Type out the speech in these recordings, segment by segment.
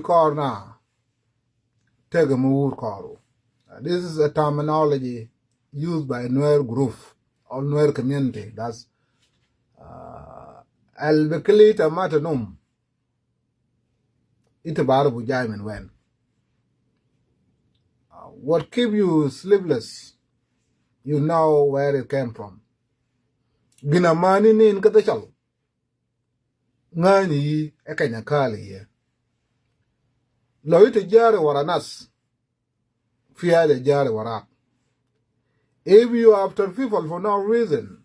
koor na take a move koru. This is a terminology used by Nuer group or Nuer community. That's al-Bekili matanum itabar bujaimin when. What keep you sleepless, you know where it came from. Ginamani ni nkatachal. Ngani ekanya kali ye. Loite jare waranas. Fiade jare warak. If you are after people for no reason,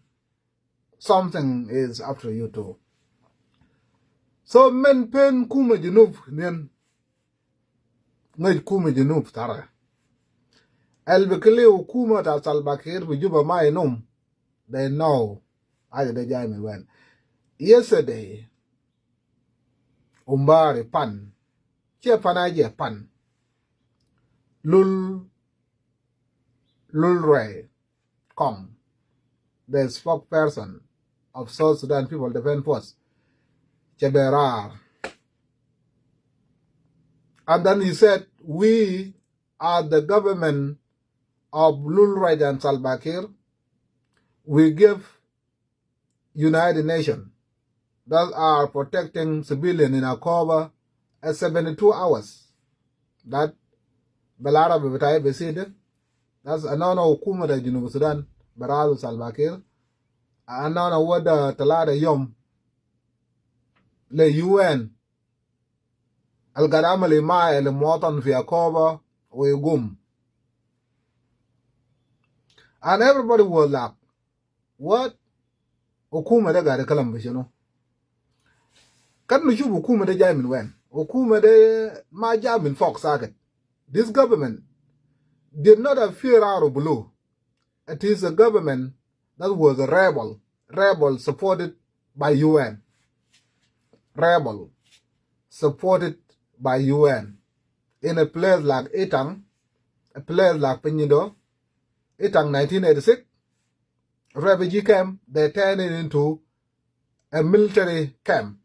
something is after you too. So men pen kuma junub nien. Ngay kuma junub tara. Al-Bekili ukuma ta Salbakir vijuba mai num. They know. Aja de jami when. Yesterday, umbari pan. Che panaje pan. Lul Ray Kong, the spokesperson of South Sudan People Defense Force, Cheberar. And then he said, we are the government of Lul Ray and Salva Kiir. We give United Nations that are protecting civilians in a cover at 72 hours. That Belara Bebetai Beside. That's another hukuma da Junub Sudan barazu Salva Kiir. Another wada talada yom le UN al-gadama le mae le muatan fi akoba we gum. And everybody was like, what? Hukuma da gada kalam bishano. Kan nushubu hukuma da jamin wen. Hukuma da ma jamin fox saget. This government did not appear out of blue. It is a government that was a rebel supported by UN. Rebel supported by UN. In a place like Etang, a place like Penido, Etang 1986, refugee camp, they turned it into a military camp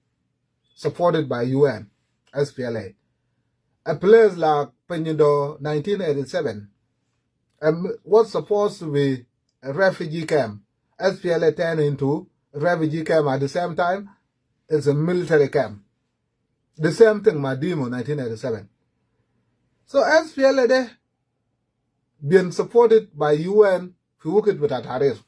supported by UN, SPLA. A place like Penido 1987, was supposed to be a refugee camp. SPLA turned into a refugee camp at the same time. It's a military camp. The same thing, Madimo, 1987. So SPLA there, being supported by UN, for working with Atarir.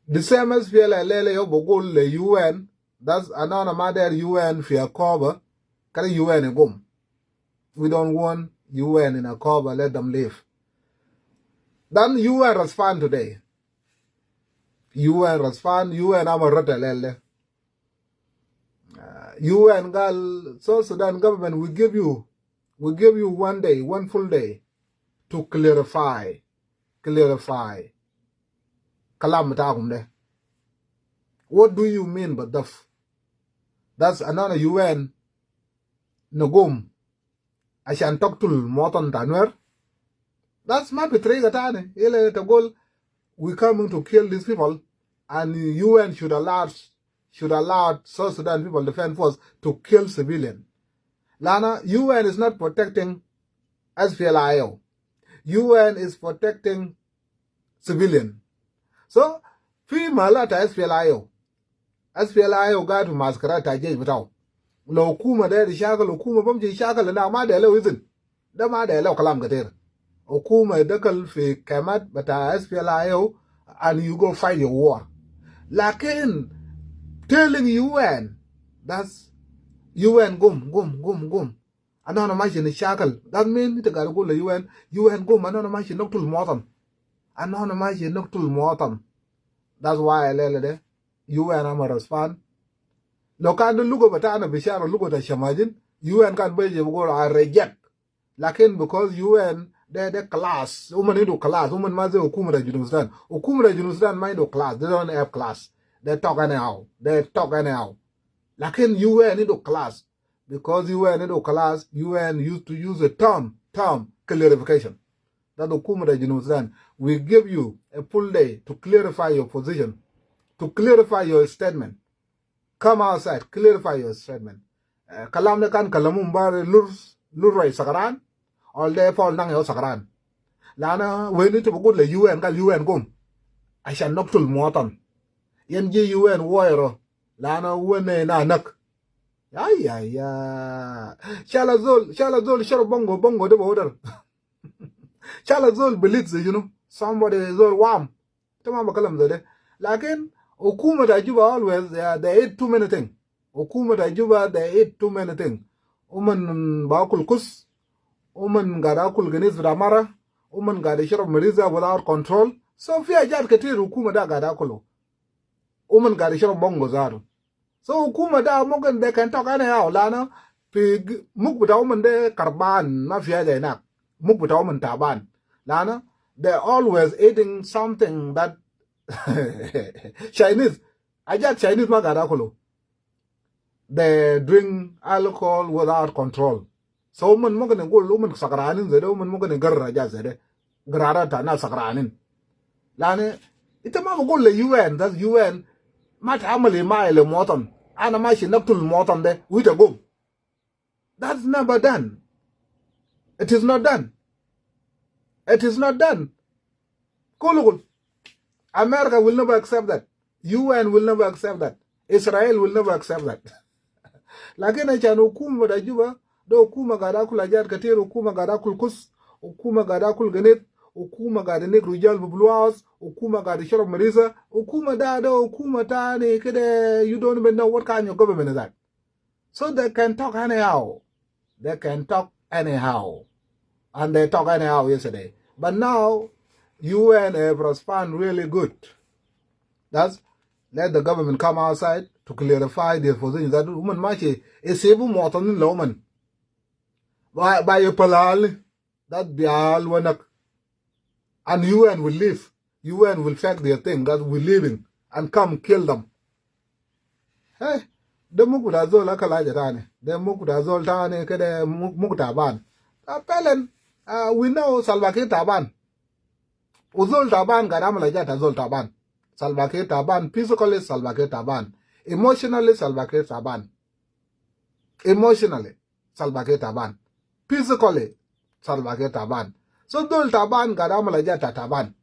The same SPLA, Lele Yobogul, the UN, that's another mother UN for a cover, carry UN a gum. We don't want UN in a cover, let them live. Then UN respond today. UN respond, UN amarotelele. UN gal, South Sudan government will give you 1 day, 1 full day to clarify. Kalam. What do you mean by that? That's another UN nagum. I shan't talk to Morton Tanwer. That's my betrayal. We coming to kill these people, and UN should allow South Sudan People Defense Force to kill civilians. Lana, UN is not protecting SPLIO. UN is protecting civilians. So, female at SPLIO. SPLIO got to masquerade tajay without. Lo kuma da shaka lo kuma bamje shaka na ma da law izin da ma da law kalam gater hukuma dakal fi kamat bata SPLIO and you go fight your war. Lakin telling UN that's UN gum anona mashi ni shakal that mean it got go la UN gum anona mashi noktul motam that's why I lele de UN am respond. Lokan lugo batana bishara lugo da shamajin UN kan beje go I reject lakin because UN they class woman do class woman maze hukuma da Junub Sudan mind do class they don't have class they talk anyhow lakin UN do class because UN do class UN used to use a term clarification that hukuma da Junub Sudan we give you a full day to clarify your position, to clarify your statement. Come outside, clarify your statement. kalam ne kan kalamum bar lur rai sakaran all day fall nang yo sakaran lana weni to good le UN kal UN gum ashan noktul motan yen je UN woiro lana wone na nak ya shala zol sharo bongo de border shala zol belitz somebody zol wam tamam kalam zade lakin hukuma da juba always they eat too many things hukuma da juba they eat too many things bakul kus gada kul ganis ramara gada shirab mariza without control so fi ajat katir hukuma da gada kulo gada shirab bongo zaru so hukuma da mogan they can talk anyhow lana pig mukbuta de karban mafia da nak mukbuta taban lana they're always eating something that Chinese ajat Chinese magada kulo they drink alcohol without control so mogan ngol sakranin zede mogan garra ja zede grara ta na sakranin lana ita ma gol le UN that's UN ma ta'amali ma ile motan ana ma shi naftul motan de wita go that's never done it is not done Cool. America will never accept that. UN will never accept that. Israel will never accept that. Lakini cha hukuma da juba do hukuma gada kula jar katir hukuma gada kul kus hukuma gada kul ganet hukuma gada nek rujal blue house hukuma gada shorob marisa hukuma da hukuma ta ne kede you don't even know what kind of government is that. So they can talk anyhow. And they talk anyhow yesterday. But now UN have responded really good. That's let the government come outside to clarify their position. That woman machi is able more than woman. By a palal that be all wanak. And UN will leave. UN will fact their thing that we're leaving and come kill them. Hey, the mukudazol akalaja tane. The mukudazol tane kede mukutaban. Appellant, we know Salva Kiir taban. Uzol taban gadam lajata zol taban. Salva Kiir taban, physically Salva Kiir taban. Emotionally Salva Kiir taban. Physically Salva Kiir taban. So dol taban gadam lajata taban.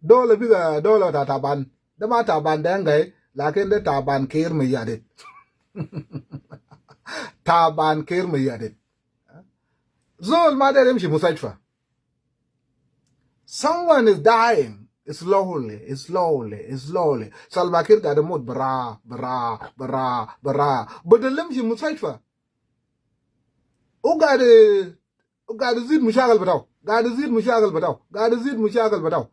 Dole biga dole taban. Dama taban dengay lakin de taban Kiir me yadit. Taban Kiir me yadit. Zol maderem shi musajfa. Someone is dying. Slowly. Salva Kiir got a mood bra. But the lim shi musajfa. Ugade zid mushakal bataw.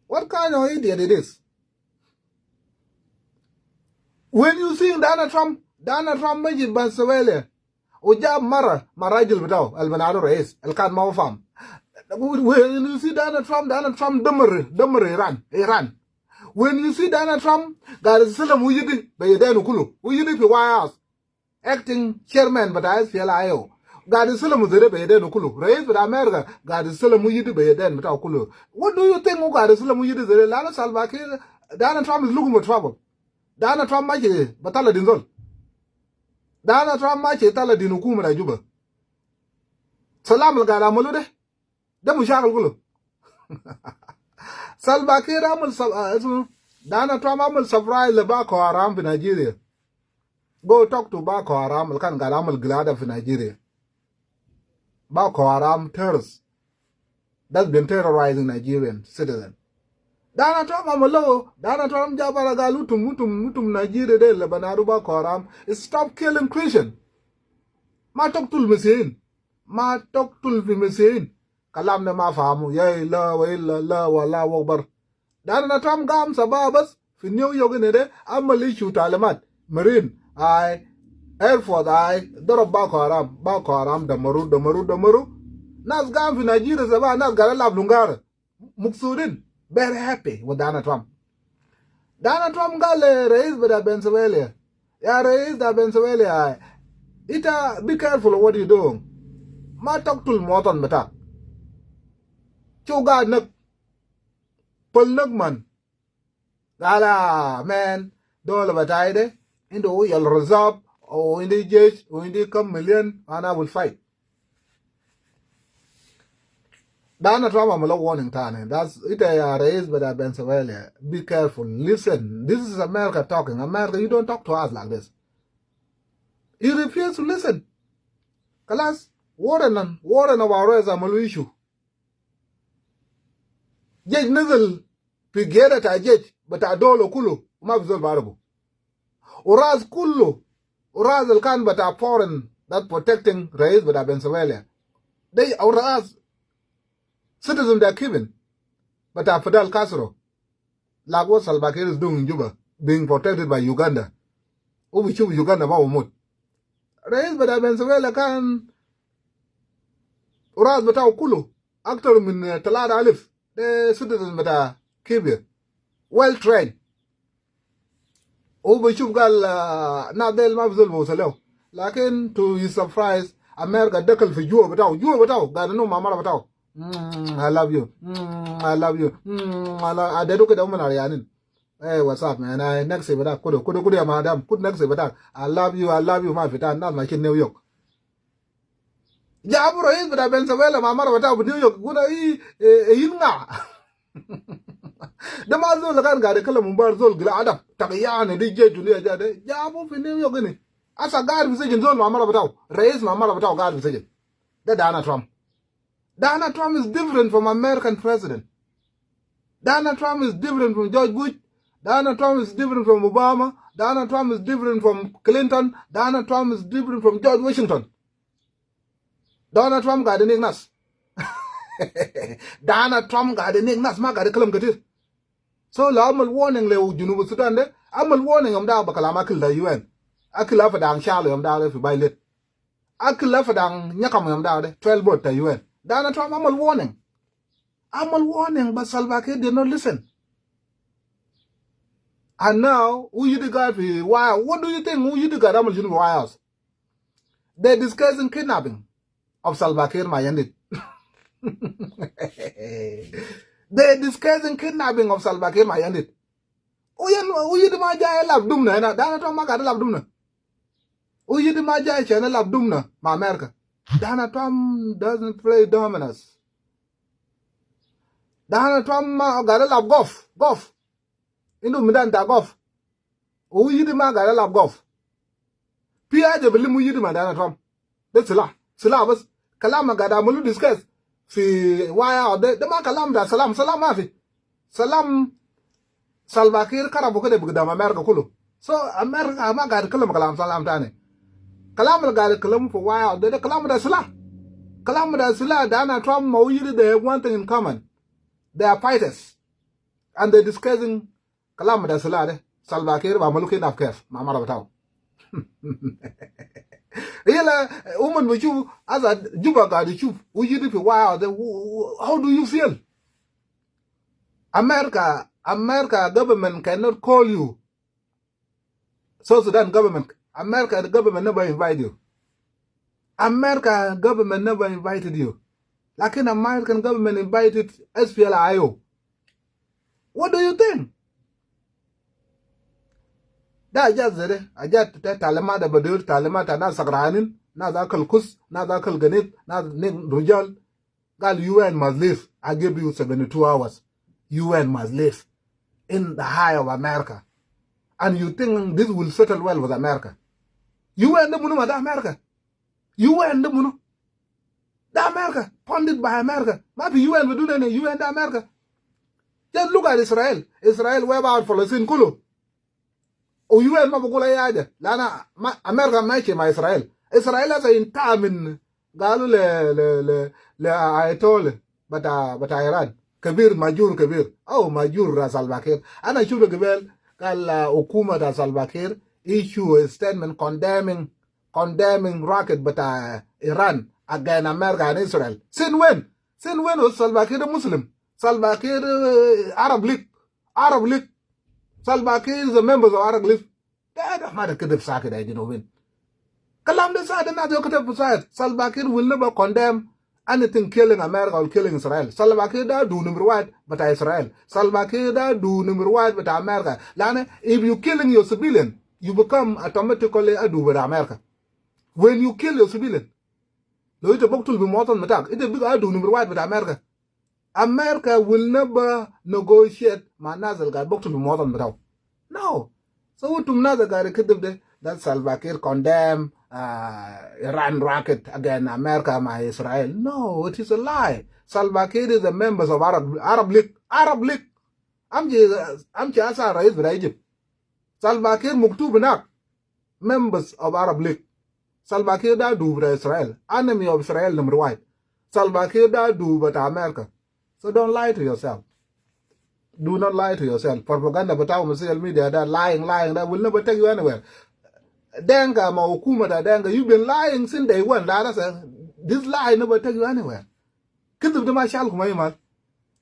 What kind of idiot it is? When you see Donald Trump majid Venezuela. Ujab marajil bataw albanado reis alkan mawfam. When you see Donald Trump dummer Iran. When you see Donald Trump got a salam wujidi bayeden ukulu wujidi fi White House acting chairman but I feel got a salam zere bayeden ukulu reis with America got a salam wujidi bayeden bataw ukulu. What do you think got a salam wujidi zere lana Salva Kiir Donald Trump is looking for trouble. Donald Trump maji batala dinzol. Donald Trump machi tala dinukuma da juba. Salam al-gala malude. Da mushakal kulu. Salva Kiir Donald Trump amal surprise le Boko Haram fi Nigeria. Go talk to Boko Haram kan gala amal glada fi Nigeria. Boko Haram terrorists that's been terrorizing Nigerian citizens. Donald Trump amalo, Donald Trump jabara mutum Nigeria de Lebanon Boko Haram stop killing Christian. Ma talk tul mesin. Kalam na ma fahamu ya illa wa Allahu akbar. Donald Trump gam sababas fi New York ne de amali shu talimat Marine Air Force darab Boko Haram damaru. Nas gam fi Nigeria sabah nas galala blungara muksudin. Very happy with Donald Trump. Donald Trump gale reis bada Venezuela. Ya reis da Venezuela. Ita be careful of what you doing. Ma talk tul moton bata. Chuga nak pul nak man. Gala man dole bataide indo yal reserve or in the judge, or in the come million, and I will fight. Dana Trump, I'm a warning, Tani. That's it. I raised by Venezuela. Be careful. Listen. This is America talking. America, you don't talk to us like this. You refuse to listen. Kalas, Warren of our race, I'm a issue. Judge Nizzle, Pigera ta judge, but I don't Kulu, Mabzul Barabu. Uraz Kulu, Uraz El Khan, but a foreign that protecting race by Venezuela. They Uraz. Citizens they are given, but Fidel Castro, like what Salva Kiir is doing in Juba, being protected by Uganda. Who choose Uganda about Umut? Raised by Venezuela can Uraz Bata Kulu, actor in Talada Alif, the citizens Bata Kibir, well trained. Over Chugal Nadel Mabzul Mosaleo. Lakin to his surprise, America deckled for you about got no Mamma about. I love you. I love you. I did look at the woman Arianin. Hey, what's up, man? I next say that could madam. Could next say that. I love you, my fit. Not my kid New York. Jabro is but I've been so well, my mother without New York. Good I the Mazul got the Kalamumbarzol Glada, Takian, DJ Julia Jade, Jabu in New York. As a guard decision zone, my mother without. Raise my mother without guard decision. The Dana Trump. Donald Trump is different from American president. Donald Trump is different from George Bush. Donald Trump is different from Obama. Donald Trump is different from Clinton. Donald Trump is different from George Washington. Donald Trump got the nignas. Donald Trump got the nignas. Ma got the kalam katir. So la amal warning le Junubu Sudan de. Amal warning down bakalama kill the UN. Akil afa dang Charlie down if you buy lit. Akil afa dang nyakam down 12 bot the UN. Donald Trump, I'm a warning. But Salva Kiir did not listen. And now, who you the guy for why? What do you think? Who you the guy? I'm a why else? They're discussing kidnapping of Salva Kiir, my ended. They're discussing kidnapping of Salva Kiir, my ended. Who you the Majay love Dumna? Donald Trump, I love Dumna. Who you the Majay channel love Dumna, my America? Donald Trump doesn't play dominance. Donald Trump got a love golf. Into Midanta golf. Who you the man got a love golf? Pia de Belimu you the man, Donald Trump. That's a lot. Syllabus. Kalama got a mulu discuss. See why out there. The man Kalam da Salam Mafi. Salam Salva Kiir Karabuka de Bugdam America Kulu. So America, I'm got a Kalam Salam Tani. Kalam got a Kalam for why out there. The Kalam da Silla. Kalam da Silla, Donald Trump, they have one thing in common. They are fighters. And they're discussing Kalam da Silla, Salva Kiir, Malukin of Kef, Mama Batao. Real woman with you, as a Juba got you, who you do for why out there. How do you feel? America government cannot call you. South Sudan government. America, the government never invited you. America government never invited you. Like an American government invited SPLIO. What do you think? That just it. I just Talama the Badur, Talamata, na Sagranin, na Zakal Kus, na Zakal Ganit, na Ning Rujal. Gal, UN must live. I give you 72 hours. UN must live in the high of America. And you think this will settle well with America? UN the Munu, the America. UN the Munu. The America, funded by America. Maybe UN will do that. UN the America. Just look at Israel. Israel web out for the sin Kulu. O UN mabukula yaja. Lana America machi ma Israel. Israel has in time in Galu le Ayatollah, but Iran. Kabir Majur Kabir. Oh Majur Salva Kiir. And I should have given Okuma da Salva Kiir issue a statement condemning rocket but Iran against America and Israel. Since when was Salva Kiir a Muslim? Salva Kiir Arab League. Salva Kiir is a member of Arab League. That matter could have sacked it, you know when. Kalam decided not to cut side. Salva Kiir will never condemn anything killing America or killing Israel. Salva Kiir da do number one, but Israel. Salva Kiir da do number one, but America. Lana, if you killing your civilian, you become automatically a do with America. When you kill your civilian, lo ite boktul bi moton matak, ite big adu number one with America. America will never negotiate manazal guy boktul bi moton matak. No. So what another guy kidde that Salva Kiir condemn Iran rocket against America and Israel. No, it is a lie. Salva Kiir is a member of Arab League. Arab League. I'm just a Egypt. Salva Kiir Muktub members of Arab League. Salva Kiir da do with Israel. Enemy of Israel number one. Salva Kiir da do with America. So don't lie to yourself. Do not lie to yourself. Propaganda but our social media that lying, that will never take you anywhere. Denga ma hukuma da denga, you've been lying since day one. This lie never take you anywhere. Kidip de mashal kumayima.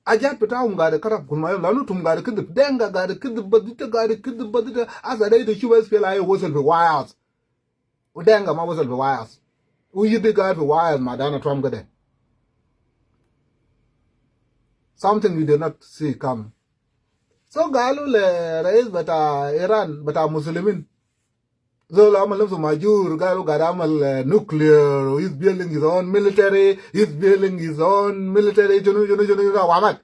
Ajat petawum gade karab kumayim lanu tum gade kidip denga gade kidip badita as a day the Cubans feel I wasn't the wires. Denga ma wasn't the wires. We you the guy for wires, Madonna Trump gade. Something you did not see coming. So galu le rais bata Iran bata Muslimin. Zola amal nafsu majur galu gadamal nuclear. He's building his own military. He's building his own military. Junu wamat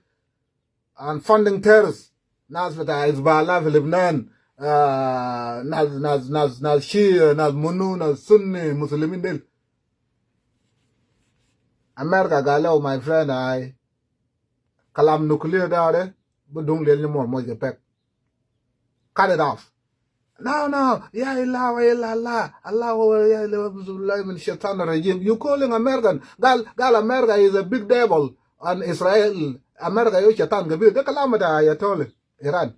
and funding terrorists. Nas bata Hezbollah fi Lebanon. Nas Shia, nas Munu, nas Sunni Muslimin del. America galu my friend I kalam nuclear there. But don't let anymore more pek. Cut it off. No. Ya Allah. Regime. You calling American. Gal America is a big devil. And Israel. America yo shaitan gabir. De kalamata ayatollah. Iran.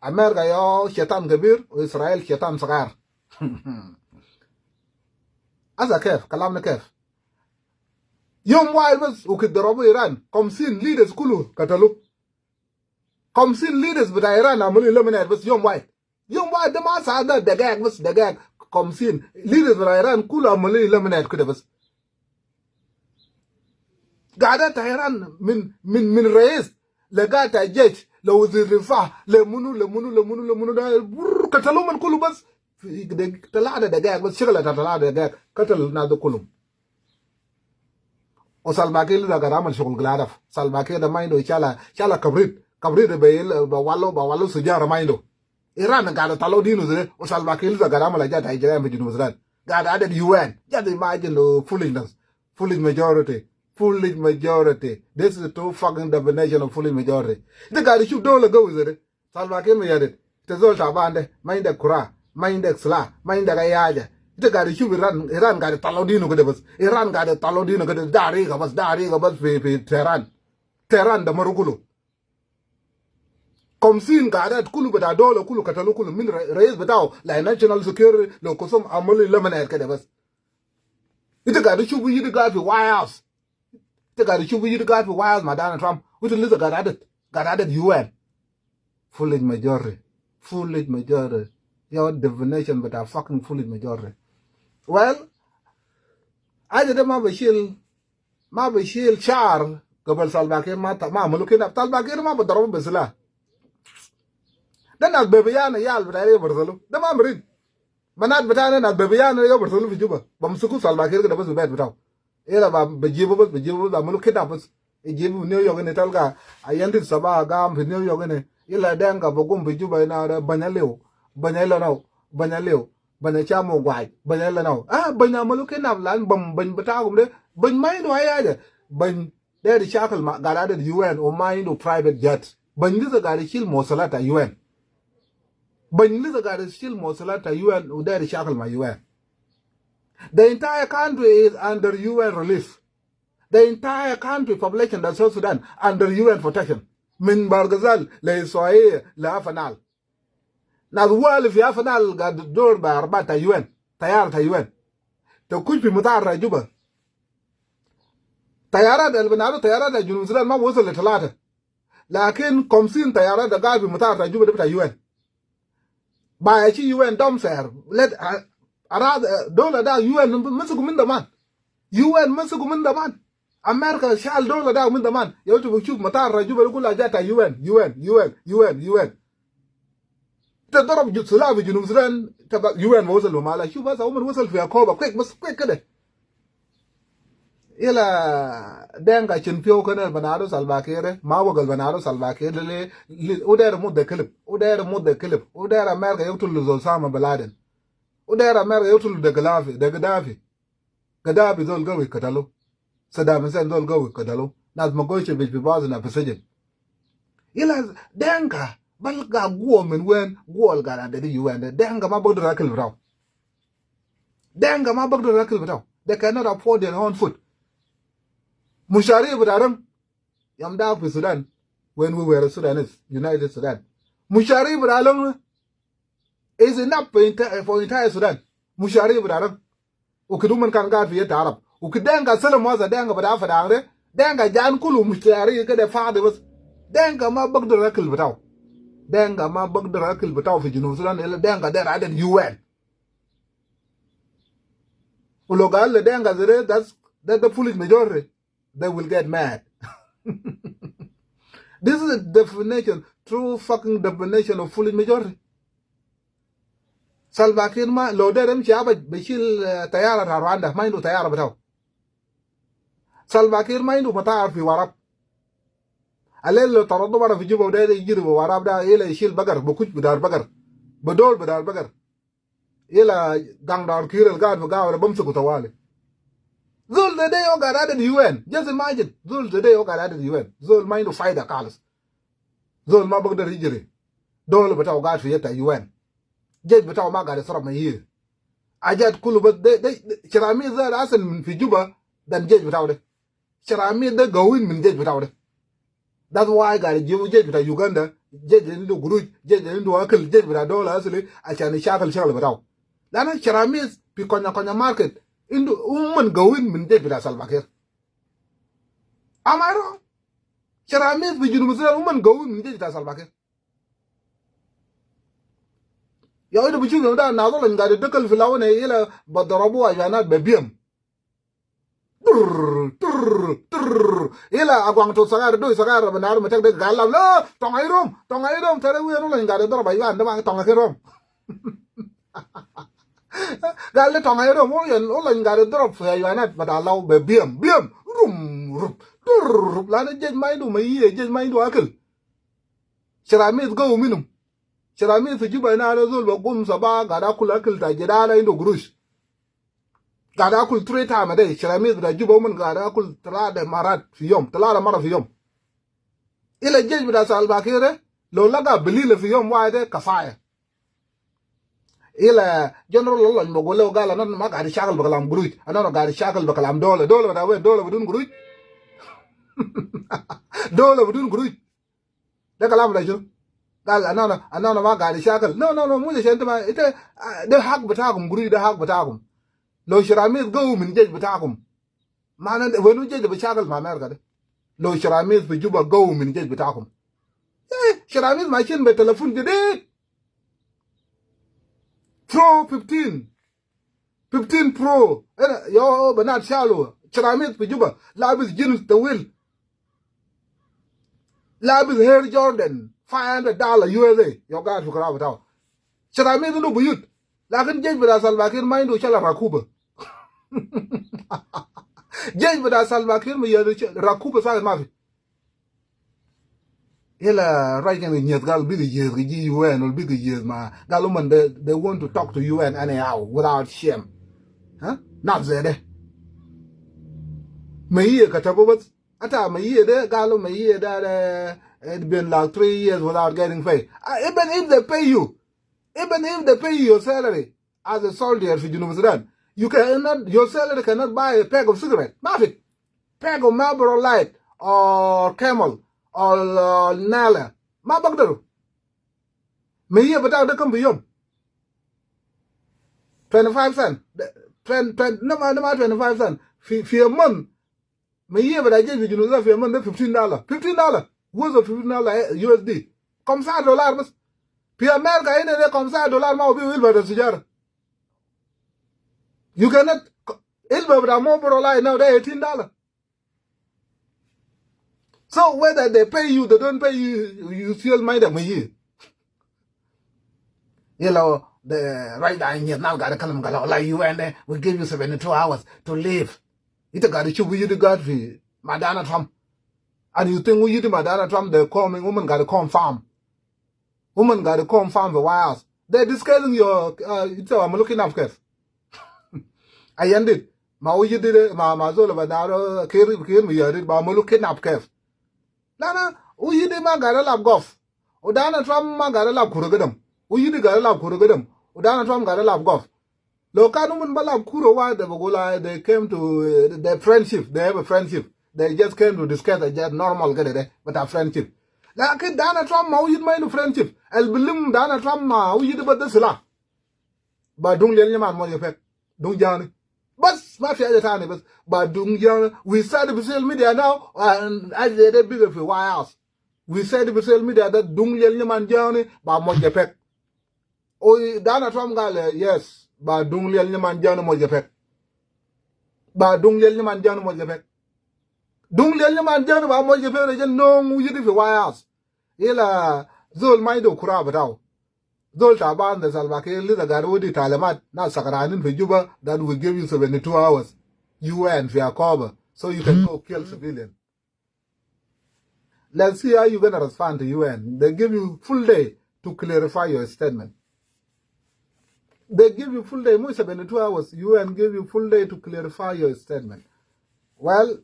America yo shaitan gabir. Israel shaitan sagar. Asa kef. Kalamna kef. Yom wai bas. Ukidarabu Iran. Komsin leaders kulu. Kataluk. 50 leaders بتاع إيران عملوا eliminate بس يوم واحد ده ما ساعدنا دقائق بس دقائق 50 leaders بتاع إيران كلهم عملوا eliminate كده بس قاعدات إيران من رئيس لقاعد الجيش لوزير الدفاع لمنو ده قتلوا من كله بس طلعنا دقائق بس شغلة طلعنا دقائق قتل نادو كلهم وسالفا كير ده قاعد عمل شغل قلادف سالفا كير ده ما عنده شالا كبريت بوالو سجارة ما عنده إيران قاعدة طلعوا دينه زي وسالفا كير ده قاعد عمل جات هيجرين في جنوب السودان قاعد عدد UN just imagine the foolish majority this is too fucking definition of foolish majority ده قاعد يشوف دولة قوي زي سالفا كير ما يدري تزول شعبان ده ما عندك كرة ما عندك سلاح ما عندك أي حاجة ده قاعد يشوف إيران قاعد يطلعوا دينه كده بس إيران قاعد يطلعوا دينه كده داريغة بس في تهران ده مرو كله 50 قاعدات كله بتاع دولة كله قتلوا كله من رئيس بتاعه لا ناشونال سكيورتي لو قسم عملوا لمن كده بس انت قاعد تشوف يدي قاعد في وايرز مع دونالد ترامب وانت لسه قاعد عدد UN foolish majority your definition بتاع fucking foolish majority well هذا ده ما بيشيل شعر قبل سالفا كير ما عملوا كده سالفا كير ما بضربوا بسلاح ده ناس بيبيانا يال بتاعي برسلو ده ما مريض منات بتاعنا ناس بيبيانا يا برسلو في جوبا بمسكوا سالفا كير كده بس بيت بتاعه ايه لا بجيبوا عملوا كده بس يجيبوا نيويورك ne talga ayandi saba gam في نيويورك ne yلا دنگا بقوم في جوبا هنا بنيلو banya chamo gwai banya la naw banya maluke nam lan bam ban batagum de ban mai do ayaja ban de shakal ma gara da UN o mai do private jet ban liza gara shil mosalata UN o de shakal ma UN the entire country is under UN relief the entire country population of South Sudan under UN protection min bargazal la Israel la fanal نادوال في أفنال قاعد دور بأربعة تايوان تايوان تكون في مطار راجوبا طيارات البنادو طيارات جنوب السودان ما وصل لثلاثة لكن 50 طيارات قاعد في مطار راجوبا ده بتاع UN بايشي UN دم سعر لد أراد دولة ده UN مسكوا من دمان UN مسكوا من دمان أمريكا شال دولة ده من دمان يوجد بشوف مطار راجوبا يقول لا جاتا UN تضرب سلاح في جنوب السودان تبع UN وصل وما شوف بس هم وصل في عقوبة كويك بس كويك كده إلى دينغا تشنفيو كنا بنارو سالباكير ما وقال بنارو سالباكير اللي ودير مدة كلب ودير أمريكا يقتل زول سامة بلادن ودير أمريكا يقتل دغدافي غدافي زول قوي كتلو صدام حسين زول قوي كتلو ناس مقويش بيج ببازنا في سجن إلى دينغا بلغا قوة من وين قوة القرار دي يوين دينغا ما بقدر أكل براو دينغا ما بقدر أكل براو they cannot afford their own food مشاريع بتاعهم يوم ده في السودان when we were Sudanese United Sudan مشاريع بتاعهم is enough for entire Sudan مشاريع بتاعهم وكدوم كان قاعد في يد عرب وكدينغا سلم واسا دينغا بتاع فدانغ دينغا جان كله مشاريع كده فاضي بس دينغا ما بقدر أكل بتاعه دينغا ما بقدر أكل بتاعه في جنوب السودان إلا دينغا دير عدد UN ولو قال دينغا زي that's the foolish majority they will get mad. This is a definition, true fucking definition of foolish majority. Salva Kiir ma lo derem shaba bishil tayara ta Rwanda ma indu tayara bataw. Salva Kiir ma indu matar fi warab. Alel taraddu bara fi Juba da yiri warab da ila yishil bagar bukuj bidar bagar. Badol bidar bagar. Ila gangdar Kiir al gad ga wala bamsu tawali. Zul the day you got out of the UN. Just imagine. Zul the day you got out of the UN. Zul mind to fight the colors. Zul ma bugda hijri. Dole bataw got fi yeta UN. Jej bataw ma got sara ma here. Ajat kulu but they Sharami zar asan min fi Juba dan jej bataw de. Sharami de gawin min jej bataw de. That's why I got a jej bataw Uganda. Jej into Guruj. Jej into Akil. Jej bataw dole asli. Achani shakal bataw. Lana Sharami pi konya market. Indo woman going min de bila Salva Kiir. Am I wrong? Sharamis bi junu musala woman going min de bila Salva Kiir. Ya ido bichu da na zo lan ga de dakal filawo ne ila badarabu ajana bebiem. Ila agwang to sagar do sagar banar matak de galam lo tongai rom tare wi ro lan ga de darba yan da ma tongai rom. Galle tonga yero mo yen o lan gare drop fa yanat badalaw be biem rum la na jej maydu mayiye jej maydu akal sharamit go minum sharamit juba na razul ba gum saba gada kul akal ta jidala indo gurush gada kul 3 time day sharamit da juba mun gada kul talada marat fi yom talada mara fi yom ila jej bida Salva Kiir lo laga bilila fi yom waade kafaya ila general Allah mogolo gala non ma gadi shakal bakalam guruj anon gadi shakal bakalam dole bada we dole budun guruj dole budun guruj da kalam da jo gal anon ma gadi shakal no mu je shenta ma ite da hak batakum guruj da hak batakum lo shiramit go min jej batakum mana wenu jej da shakal ma mer gade lo shiramit bi Juba go min jej batakum shiramit machine be telefon jadid Pro 15 Pro yo banat shalo Shiramit في Juba لابس جينز طويل لابس هير جوردن $500 USA yo قاعد في كرافة تاو Shiramit له بيوت لكن جيش بدا Salva Kiir ما عنده شلا راكوبة جيش بدا Salva Kiir ما يده راكوبة صار ما في Ila right in the gal big years the UN or big years ma galuman they want to talk to UN anyhow without shame. Huh? Not there. Me katabobat ata me de galu me that it's been like 3 years without getting paid. Even if they pay you your salary as a soldier for Junub Sudan, your salary cannot buy a pack of cigarette. Nothing. Pack of Marlboro Light or Camel or Nala. Ma bagdaru. Me here but out come beyond 25 cents. 20 no 25 cents. For a month. Me here but I gave you for a month $15. $15. What's of $15 USD? Comme ça dollar bas. Puis America ene comme ça dollar ma obi will bada sijar. You cannot ilba bada mo bro lie now they $18. So whether they pay you, they don't pay you, you still mind them a year. the right eye now got a kalam gala like you and we give you 72 hours to live. It got to show you the God for Madonna Trump. And you think we Madonna Trump, the coming woman got to come farm. Woman got to come farm the wiles. They're discussing your I'm looking up case. I ended. Ma uji did it, ma zola badaro, kiri me yard, but I'm looking up case. Lana, uji de ma got a lap golf. Udana Trump ma got a lap kurugadam. Uji de got a lap kurugadam. Udana Trump got a lap golf. Lokanuman balab kuro why they came to their friendship. They have a friendship. They just came to discuss a just normal get it, but a friendship. Like Dana Trump ma uji mind friendship. El bilim Dana Trump ma uji de but the sila. But don't let your man more effect. Don't journey. But my favorite time but don't journey. We started the social media now and I did a bigger for why else. We said the social media that don't let your man journey but more effect. Oh, Dana Trump gal yes. But don't let your man journey more effect. But don't let your man journey more effect. Don't let your man journey about more effect. No, we did it for why else. Ila Zol Maido Kurabao. Zol Taban, the Salvaki, little Garudi Talamat, not Sakaranin for Juba, that will give you 72 hours. UN for your cover, so you can go kill civilians. Let's see how you're going to respond to UN. They give you full day to clarify your statement. They give you full day, more 72 hours. UN give you full day to clarify your statement. Well,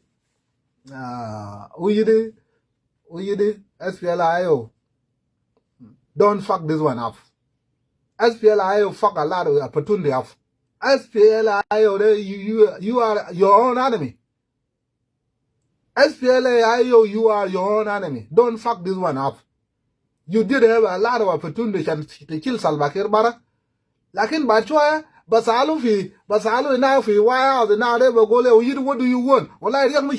we did, SPLIO. Don't fuck this one up. SPLIO fuck a lot of opportunity up. SPLIO, you are your own enemy. SPLIO, you are your own enemy. Don't fuck this one up. You did have a lot of opportunity to kill Salva Kiir Bara. Lakin Bachoya, Basalu now fi why out now they will go, what do you want? Well, I don't